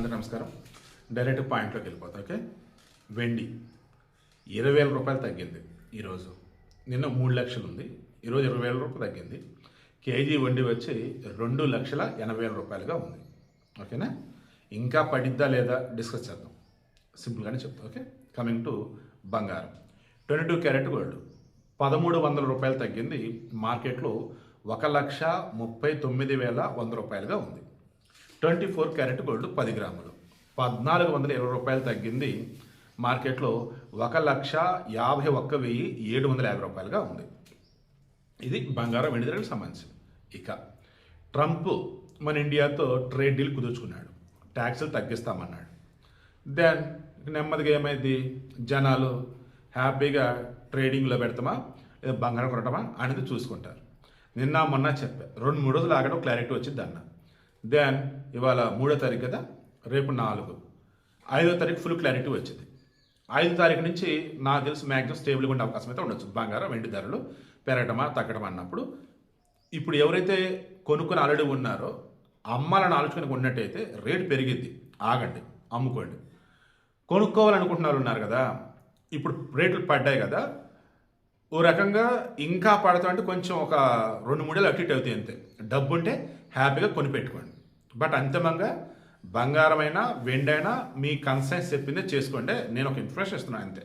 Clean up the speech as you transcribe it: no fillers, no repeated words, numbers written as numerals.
అందరికీ నమస్కారం. డైరెక్ట్ పాయింట్లోకి వెళ్ళిపోతాం. ఓకే, వెండి 20,000 రూపాయలు తగ్గింది ఈరోజు. నిన్న 3 లక్షలు ఉంది, ఈరోజు 20,000 రూపాయలు తగ్గింది. కేజీ వెండి వచ్చి 2,80,000 రూపాయలుగా ఉంది. ఓకేనా, ఇంకా పడిద్దా లేదా డిస్కస్ చేద్దాం, సింపుల్గానే చెప్తాం. ఓకే, కమింగ్ టు బంగారం. 22 క్యారెట్ గోల్డ్ 1,300 రూపాయలు తగ్గింది. మార్కెట్లో 1,39,100 రూపాయలుగా ఉంది. 24 క్యారెట్ గోల్డ్ 10 గ్రాములు 1,420 రూపాయలు తగ్గింది. మార్కెట్లో 1,51,750 రూపాయలుగా ఉంది. ఇది బంగారం వెండి ధరలకు సంబంధించి. ఇక ట్రంప్ మన ఇండియాతో ట్రేడ్ డీల్ కుదుర్చుకున్నాడు, ట్యాక్సులు తగ్గిస్తామన్నాడు. దెన్ నెమ్మదిగా ఏమైంది, జనాలు హ్యాపీగా ట్రేడింగ్లో పెడతామా లేదా బంగారం కొనటమా అనేది చూసుకుంటారు. నిన్న మొన్న చెప్పా, 2-3 రోజులు ఆగడం క్లారిటీ వచ్చింది అన్న. దెన్ ఇవాళ 3వ తారీఖు కదా, రేపు 4, 5వ తారీఖు ఫుల్ క్లారిటీ వచ్చింది. 5వ తారీఖు నుంచి నాకు తెలిసి మ్యాక్సిమం స్టేబుల్గా ఉండే అవకాశం అయితే ఉండొచ్చు. బంగారం వెండి ధరలు పెరగటమా తగ్గడం అన్నప్పుడు ఇప్పుడు ఎవరైతే కొనుక్కొని ఆల్రెడీ ఉన్నారో అమ్మాలని ఆలోచనకు ఉన్నట్టయితే రేటు పెరిగిద్ది, ఆగండి, అమ్ముకోండి. కొనుక్కోవాలనుకుంటున్నారు ఉన్నారు కదా, ఇప్పుడు రేట్లు పడ్డాయి కదా, ఓ రకంగా ఇంకా పడతాం అంటే కొంచెం ఒక 2-3 ఏళ్ళు అటు ఇటు అవుతాయి అంతే. డబ్బు ఉంటే హ్యాపీగా కొనిపెట్టుకోండి. బట్ అంతిమంగా బంగారమైనా వెండైనా మీ కన్సైన్స్ చెప్పిందే చేసుకోండి. నేను ఒక ఇన్ఫర్మేషన్ ఇస్తున్నాను అంతే.